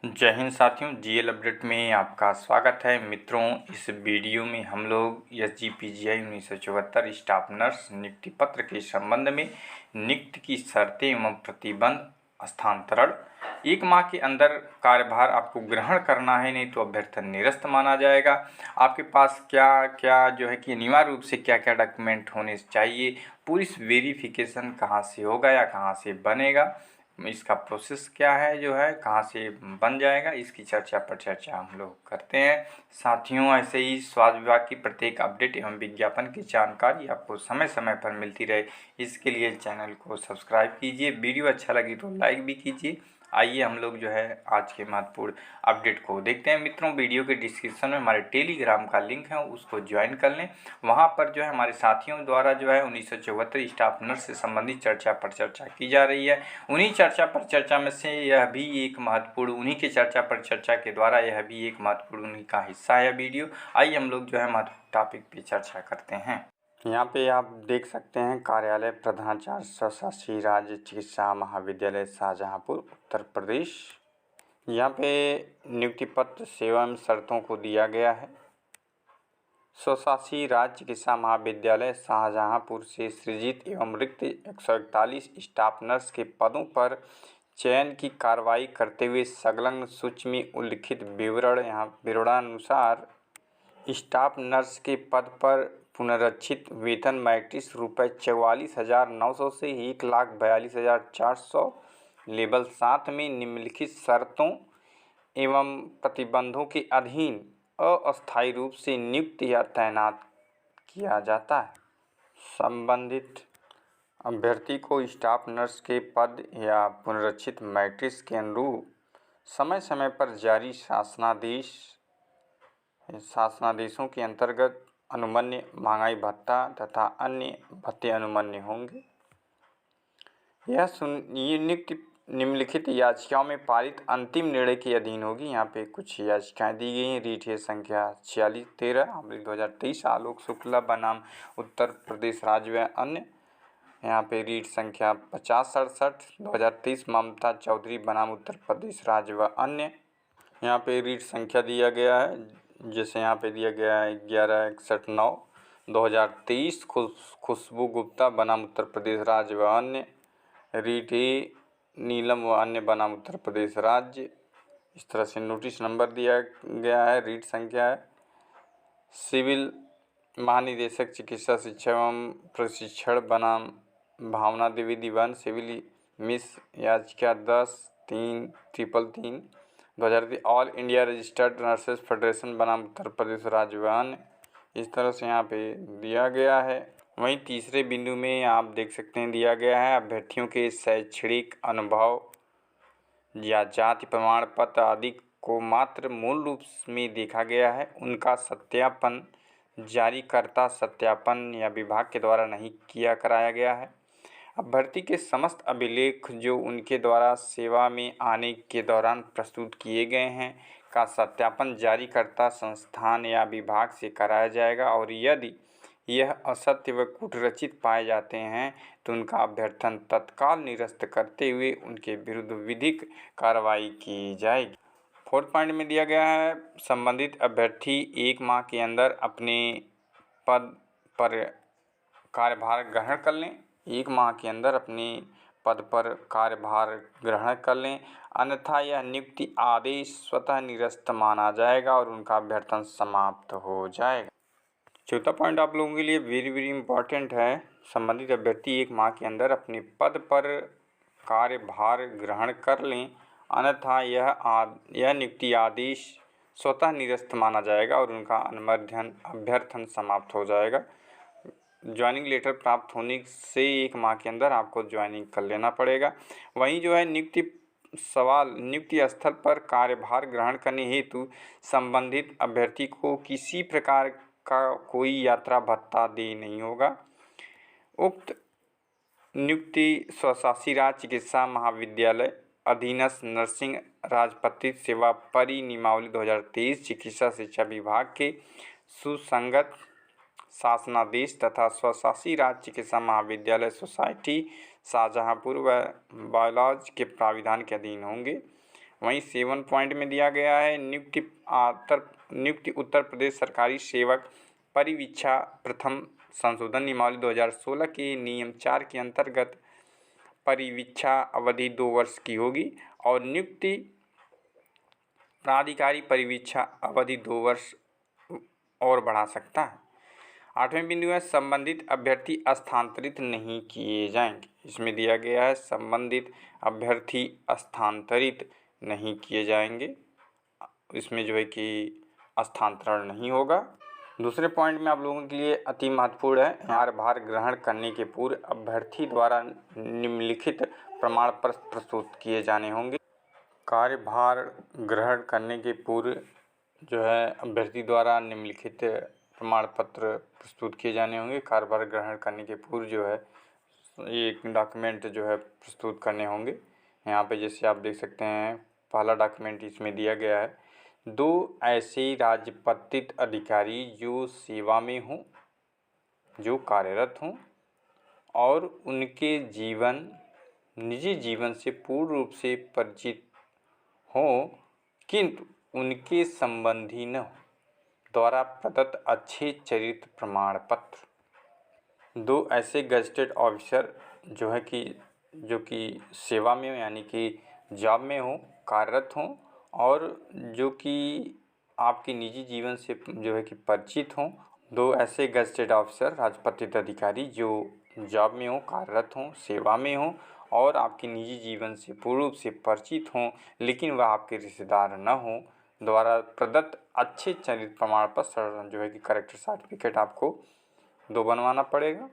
जय हिंद साथियों, GL update में आपका स्वागत है। मित्रों, इस वीडियो में हम लोग एसजीपीजीआई 1974 स्टाफ नर्स नियुक्ति पत्र के संबंध में नियुक्ति की शर्तें एवं प्रतिबंध, स्थानांतरण, 1 माह के अंदर कार्यभार आपको ग्रहण करना है, नहीं तो अभ्यर्थन निरस्त माना जाएगा। आपके पास क्या क्या जो है कि अनिवार्य रूप से क्या क्या डॉक्यूमेंट होने चाहिए, पूरी वेरिफिकेशन कहाँ से होगा या कहाँ से बनेगा, इसका प्रोसेस क्या है, जो है कहाँ से बन जाएगा, इसकी चर्चा पर चर्चा हम लोग करते हैं। साथियों, ऐसे ही स्वास्थ्य विभाग की प्रत्येक अपडेट एवं विज्ञापन की जानकारी आपको समय समय पर मिलती रहे, इसके लिए चैनल को सब्सक्राइब कीजिए। वीडियो अच्छा लगी तो लाइक भी कीजिए। आइए हम लोग जो है आज के महत्वपूर्ण अपडेट को देखते हैं। मित्रों, वीडियो के डिस्क्रिप्शन में हमारे टेलीग्राम का लिंक है, उसको ज्वाइन कर लें। वहाँ पर जो है हमारे साथियों द्वारा जो है 1974 स्टाफ नर्स से संबंधित चर्चा पर चर्चा की जा रही है। उन्हीं चर्चा पर चर्चा में से यह भी एक महत्वपूर्ण, उन्हीं के चर्चा पर चर्चा के द्वारा यह भी एक महत्वपूर्ण उन्हीं का हिस्सा है वीडियो। आइए हम लोग जो है महत्वपूर्ण टॉपिक पे चर्चा करते हैं। यहाँ पे आप देख सकते हैं कार्यालय प्रधानाचार्य स्वशासी राज्य चिकित्सा महाविद्यालय शाहजहाँपुर उत्तर प्रदेश। यहाँ पे नियुक्ति पत्र सेवा एवं शर्तों को दिया गया है। स्वशासी राज्य चिकित्सा महाविद्यालय शाहजहाँपुर से सृजित एवं रिक्त 141 स्टाफ नर्स के पदों पर चयन की कार्रवाई करते हुए संलग्न सूची में उल्लिखित विवरणानुसार स्टाफ नर्स के पद पर पुनरीक्षित वेतन मैट्रिक्स ₹44,900 से 1,42,400 लेवल 7 में निम्नलिखित शर्तों एवं प्रतिबंधों के अधीन अस्थायी रूप से नियुक्त या तैनात किया जाता है। संबंधित अभ्यर्थी को स्टाफ नर्स के पद या पुनरीक्षित मैट्रिक्स के अनुरूप समय समय पर जारी शासनादेशों के अंतर्गत अनुमन्य महंगाई भत्ता तथा अन्य भत्ते अनुमन्य होंगे। ये नियुक्ति निम्नलिखित याचिकाओं में पारित अंतिम निर्णय के अधीन होगी। यहाँ पे कुछ याचिकाएं दी गई हैं। रीट है संख्या 4613 अमृत 2023 आलोक शुक्ला बनाम उत्तर प्रदेश राज्य व अन्य। यहाँ पे रीट संख्या 5067 2023 ममता चौधरी बनाम उत्तर प्रदेश राज्य व अन्य। यहाँ पे रीट संख्या दिया गया है, जैसे यहाँ पे दिया गया है 1161/9 2023 खुशबू गुप्ता बनाम उत्तर प्रदेश राज्य व अन्य। रीट ए नीलम व अन्य बनाम उत्तर प्रदेश राज्य। इस तरह से नोटिस नंबर दिया गया है। रीट संख्या है। सिविल महानिदेशक चिकित्सा शिक्षा एवं प्रशिक्षण बनाम भावना द्विवेदी वन सिविल मिस याचिका 10/3/333 2003 all India registered nurses federation बनाम उत्तर प्रदेश राज्य व अन्य। इस तरह से यहाँ पे दिया गया है। वहीं तीसरे बिंदु में आप देख सकते हैं दिया गया है अभ्यर्थियों के शैक्षणिक अनुभव या जाति प्रमाण पत्र आदि को मात्र मूल रूप में देखा गया है। उनका सत्यापन जारीकर्ता सत्यापन या विभाग के द्वारा नहीं कराया गया है। अभ्यर्थी के समस्त अभिलेख जो उनके द्वारा सेवा में आने के दौरान प्रस्तुत किए गए हैं का सत्यापन जारीकर्ता संस्थान या विभाग से कराया जाएगा और यदि यह असत्य व कूटरचित पाए जाते हैं तो उनका अभ्यर्थन तत्काल निरस्त करते हुए उनके विरुद्ध विधिक कार्रवाई की जाएगी। 4 पॉइंट में दिया गया है संबंधित अभ्यर्थी 1 माह के अंदर अपने पद पर कार्यभार ग्रहण कर लें। 1 माह के अंदर अपने पद पर कार्यभार ग्रहण कर लें, अन्यथा यह नियुक्ति आदेश स्वतः निरस्त माना जाएगा और उनका अभ्यर्थन समाप्त हो जाएगा। चौथा पॉइंट आप लोगों के लिए वेरी इम्पॉर्टेंट है। संबंधित अभ्यर्थी 1 माह के अंदर अपने पद पर कार्यभार ग्रहण कर लें, अन्यथा यह नियुक्ति आदेश स्वतः निरस्त माना जाएगा और उनका अभ्यर्थन समाप्त हो जाएगा। ज्वाइनिंग लेटर प्राप्त होने से 1 माह के अंदर आपको ज्वाइनिंग कर लेना पड़ेगा। वहीं जो है नियुक्ति स्थल पर कार्यभार ग्रहण करने हेतु संबंधित अभ्यर्थी को किसी प्रकार का कोई यात्रा भत्ता देय नहीं होगा। उक्त नियुक्ति स्वशासी राज्य चिकित्सा महाविद्यालय अधीनस्थ नर्सिंग राजपत्रित सेवा परिनियमावली 2023 चिकित्सा शिक्षा विभाग के सुसंगत शासनादेश तथा स्वशासी राज्य चिकित्सा महाविद्यालय सोसाइटी शाहजहाँपुर व बायलॉज के प्राविधान के अधीन होंगे। वहीं 7 पॉइंट में दिया गया है नियुक्ति उत्तर प्रदेश सरकारी सेवक परिवीक्षा प्रथम संशोधन नियमावली 2016 के नियम 4 के अंतर्गत परिवीक्षा अवधि 2 वर्ष की होगी और नियुक्ति प्राधिकारी परिवीक्षा अवधि 2 वर्ष और बढ़ा सकता है। 8वें बिंदु है संबंधित अभ्यर्थी स्थानांतरित नहीं किए जाएंगे। इसमें दिया गया है संबंधित अभ्यर्थी स्थानांतरित नहीं किए जाएंगे, इसमें जो है कि स्थानांतरण नहीं होगा। दूसरे पॉइंट में आप लोगों के लिए अति महत्वपूर्ण है कार्यभार ग्रहण करने के पूर्व अभ्यर्थी द्वारा निम्नलिखित प्रमाण पत्र प्रस्तुत किए जाने होंगे। कार्यभार ग्रहण करने के पूर्व जो है अभ्यर्थी द्वारा निम्नलिखित प्रमाण पत्र प्रस्तुत किए जाने होंगे। कार्यभार ग्रहण करने के पूर्व जो है ये डॉक्यूमेंट जो है प्रस्तुत करने होंगे। यहाँ पे जैसे आप देख सकते हैं पहला डॉक्यूमेंट इसमें दिया गया है 2 ऐसे राजपत्रित अधिकारी जो सेवा में हों, जो कार्यरत हों और उनके निजी जीवन से पूर्ण रूप से परिचित हों किंतु उनके संबंधी न हो, द्वारा प्रदत्त अच्छे चरित्र प्रमाण पत्र। 2 ऐसे गजटेड ऑफिसर जो कि सेवा में हो यानी कि जॉब में हो, कार्यरत हों और जो कि आपके निजी जीवन से जो है कि परिचित हों। 2 ऐसे गजटेड ऑफिसर राजपत्रित अधिकारी जो जॉब में हो, कार्यरत हों, सेवा में हों और आपके निजी जीवन से पूर्ण रूप से परिचित हों लेकिन वह आपके रिश्तेदार न हों, द्वारा प्रदत्त अच्छे चरित्र प्रमाण पत्र जो है कि कैरेक्टर सर्टिफिकेट आपको 2 बनवाना पड़ेगा।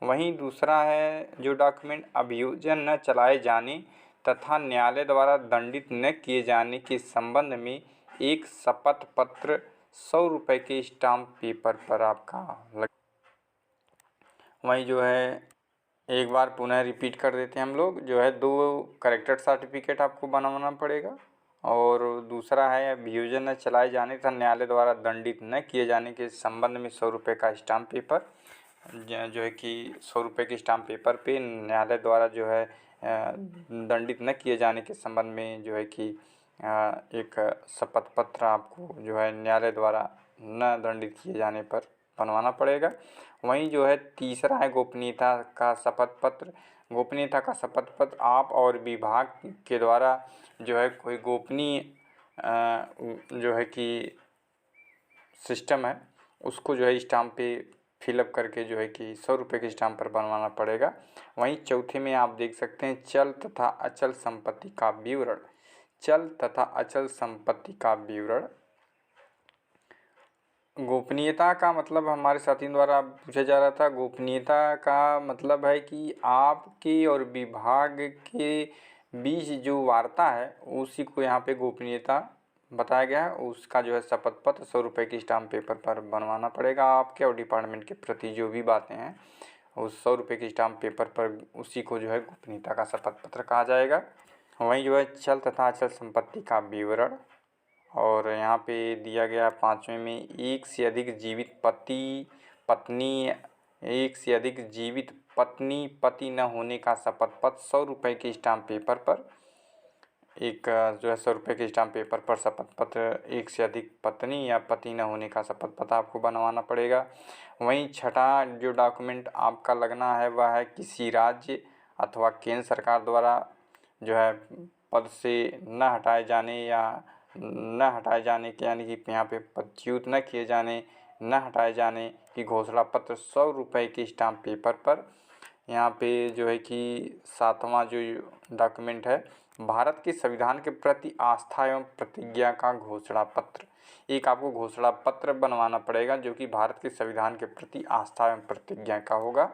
वहीं दूसरा है जो डॉक्यूमेंट अभियोजन न चलाए जाने तथा न्यायालय द्वारा दंडित न किए जाने के संबंध में एक शपथ पत्र 100 रुपये के स्टाम्प पेपर पर आपका वहीं जो है एक बार पुनः रिपीट कर देते हैं हम लोग जो है 2 कैरेक्टर सर्टिफिकेट आपको बनवाना पड़ेगा और दूसरा है अभियोजन न चलाए जाने तथा न्यायालय द्वारा दंडित न किए जाने के संबंध में 100 रुपये का स्टाम्प पेपर जो है कि 100 रुपये के स्टाम्प पेपर पे न्यायालय द्वारा जो है दंडित न किए जाने के संबंध में जो है कि एक शपथ पत्र आपको जो है न्यायालय द्वारा न दंडित किए जाने पर बनवाना पड़ेगा। वहीं जो है तीसरा है गोपनीयता का शपथ पत्र। गोपनीयता का शपथ पत्र आप और विभाग के द्वारा जो है कोई गोपनीय जो है कि सिस्टम है उसको जो है स्टाम्प पे फिलअप करके जो है कि 100 रुपये के स्टाम्प पर बनवाना पड़ेगा। वहीं चौथे में आप देख सकते हैं चल तथा अचल संपत्ति का विवरण। चल तथा अचल संपत्ति का विवरण गोपनीयता का मतलब हमारे साथियों द्वारा पूछा जा रहा था। गोपनीयता का मतलब है कि आपके और विभाग के बीच जो वार्ता है उसी को यहाँ पे गोपनीयता बताया गया है। उसका जो है शपथ पत्र 100 रुपये की स्टाम्प पेपर पर बनवाना पड़ेगा आपके और डिपार्टमेंट के प्रति जो भी बातें हैं उस 100 रुपये की स्टाम्प पेपर पर उसी को जो है गोपनीयता का शपथ पत्र कहा जाएगा। वहीं जो है चल तथा अचल संपत्ति का विवरण और यहाँ पे दिया गया 5वें में एक से अधिक जीवित पत्नी पति न होने का शपथ पत्र 100 रुपये के स्टाम्प पेपर पर एक जो है 100 रुपये के स्टाम्प पेपर पर शपथ पत्र एक से अधिक पत्नी या पति न होने का शपथ पत्र आपको बनवाना पड़ेगा। वहीं छठा जो डॉक्यूमेंट आपका लगना है वह है किसी राज्य अथवा केंद्र सरकार द्वारा जो है पद से न हटाए जाने के यानी कि यहाँ पे पदच्युत न किए जाने न हटाए जाने की घोषणा पत्र 100 रुपये के स्टाम्प पेपर पर। यहाँ पे जो है कि 7वां जो डॉक्यूमेंट है भारत के संविधान के प्रति आस्था एवं प्रतिज्ञा का घोषणा पत्र। एक आपको घोषणा पत्र बनवाना पड़ेगा जो कि भारत के संविधान के प्रति आस्था एवं प्रतिज्ञा का होगा।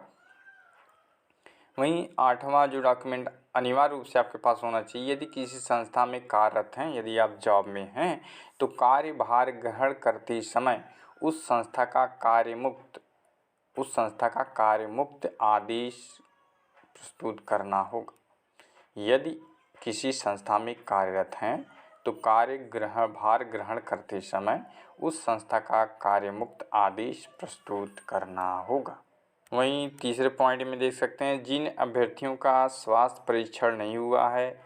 वहीं 8वां जो डॉक्यूमेंट अनिवार्य रूप से आपके पास होना चाहिए यदि किसी संस्था में कार्यरत हैं, यदि आप जॉब में हैं तो कार्यभार ग्रहण करते समय उस संस्था का कार्यमुक्त आदेश प्रस्तुत करना होगा। यदि किसी संस्था में कार्यरत हैं तो भार ग्रहण करते समय उस संस्था का कार्यमुक्त आदेश प्रस्तुत करना होगा। वहीं तीसरे पॉइंट में देख सकते हैं जिन अभ्यर्थियों का स्वास्थ्य परीक्षण नहीं हुआ है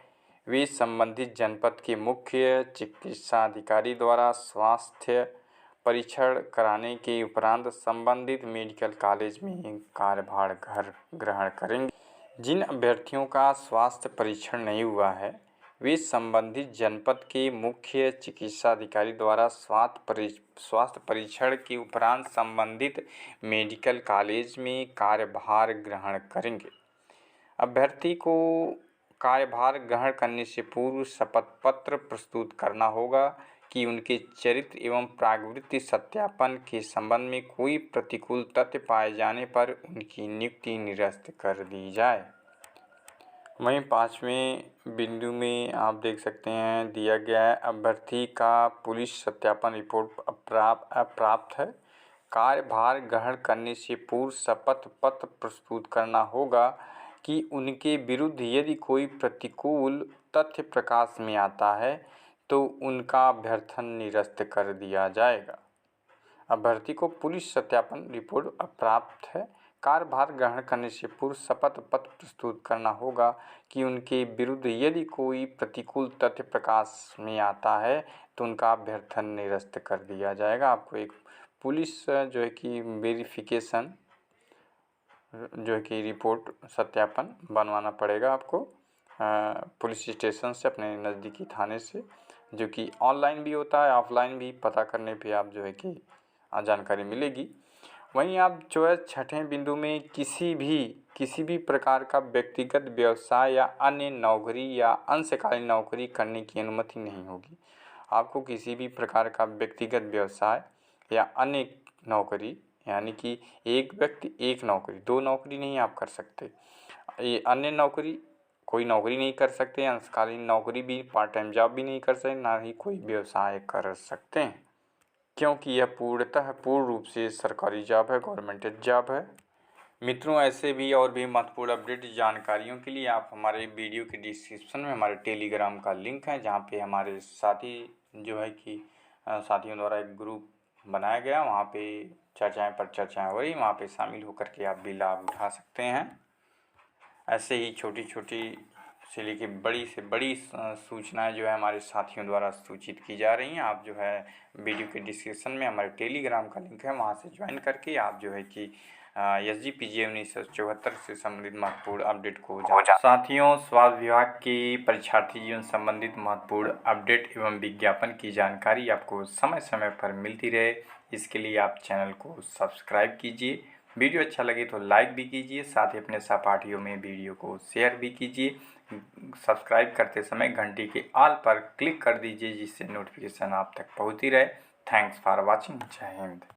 वे संबंधित जनपद के मुख्य चिकित्सा अधिकारी द्वारा स्वास्थ्य परीक्षण कराने के उपरांत संबंधित मेडिकल कॉलेज में कार्यभार ग्रहण करेंगे। जिन अभ्यर्थियों का स्वास्थ्य परीक्षण नहीं हुआ है वे संबंधित जनपद के मुख्य चिकित्सा अधिकारी द्वारा स्वास्थ्य परीक्षण के उपरांत संबंधित मेडिकल कॉलेज में कार्यभार ग्रहण करेंगे। अभ्यर्थी को कार्यभार ग्रहण करने से पूर्व शपथ पत्र प्रस्तुत करना होगा कि उनके चरित्र एवं प्रागवृत्ति सत्यापन के संबंध में कोई प्रतिकूल तथ्य पाए जाने पर उनकी नियुक्ति निरस्त कर दी जाए। वहीं 5वें बिंदु में आप देख सकते हैं दिया गया है अभ्यर्थी का पुलिस सत्यापन रिपोर्ट अप्राप्त है। कार्यभार ग्रहण करने से पूर्व शपथ पत्र प्रस्तुत करना होगा कि उनके विरुद्ध यदि कोई प्रतिकूल तथ्य प्रकाश में आता है तो उनका अभ्यर्थन निरस्त कर दिया जाएगा। अभ्यर्थी को पुलिस सत्यापन रिपोर्ट अप्राप्त है। कार्यभार ग्रहण करने से पूर्व शपथ पत्र प्रस्तुत करना होगा कि उनके विरुद्ध यदि कोई प्रतिकूल तथ्य प्रकाश में आता है तो उनका अभ्यर्थन निरस्त कर दिया जाएगा। आपको एक पुलिस जो है कि वेरिफिकेशन जो है कि रिपोर्ट सत्यापन बनवाना पड़ेगा आपको पुलिस स्टेशन से, अपने नज़दीकी थाने से, जो कि ऑनलाइन भी होता है, ऑफलाइन भी पता करने पे आप जो है कि जानकारी मिलेगी। वहीं आप जो है 6वें बिंदु में किसी भी प्रकार का व्यक्तिगत व्यवसाय या अन्य नौकरी या अंशकालीन नौकरी करने की अनुमति नहीं होगी। आपको किसी भी प्रकार का व्यक्तिगत व्यवसाय या अन्य नौकरी, यानी कि एक व्यक्ति एक नौकरी, 2 नौकरी नहीं आप कर सकते। ये अन्य नौकरी कोई नौकरी नहीं कर सकते, अंशकालीन नौकरी भी, पार्ट टाइम जॉब भी नहीं कर सकते, ना ही कोई व्यवसाय कर सकते हैं, क्योंकि यह पूर्ण रूप से सरकारी जॉब है, गवर्नमेंट जॉब है। मित्रों, ऐसे भी और भी महत्वपूर्ण अपडेट जानकारियों के लिए आप हमारे वीडियो के डिस्क्रिप्शन में हमारे टेलीग्राम का लिंक है, जहाँ पे हमारे साथी जो है कि साथियों द्वारा एक ग्रुप बनाया गया, वहाँ पे चर्चाएं हो रही, वहाँ पे शामिल होकर के आप भी लाभ उठा सकते हैं। ऐसे ही छोटी छोटी से लेके बड़ी से बड़ी सूचनाएं जो है हमारे साथियों द्वारा सूचित की जा रही हैं। आप जो है वीडियो के डिस्क्रिप्शन में हमारे टेलीग्राम का लिंक है, वहाँ से ज्वाइन करके आप जो है कि SGPGA 1974 से संबंधित महत्वपूर्ण अपडेट को साथियों, स्वास्थ्य विभाग की परीक्षार्थी जीवन संबंधित महत्वपूर्ण अपडेट एवं विज्ञापन की जानकारी आपको समय समय पर मिलती रहे, इसके लिए आप चैनल को सब्सक्राइब कीजिए। वीडियो अच्छा लगे तो लाइक भी कीजिए, साथ ही अपने सहपाठियों में वीडियो को शेयर भी कीजिए। सब्सक्राइब करते समय घंटी के ऑल पर क्लिक कर दीजिए, जिससे नोटिफिकेशन आप तक पहुँचती रहे। Thanks for watching. जय हिंद।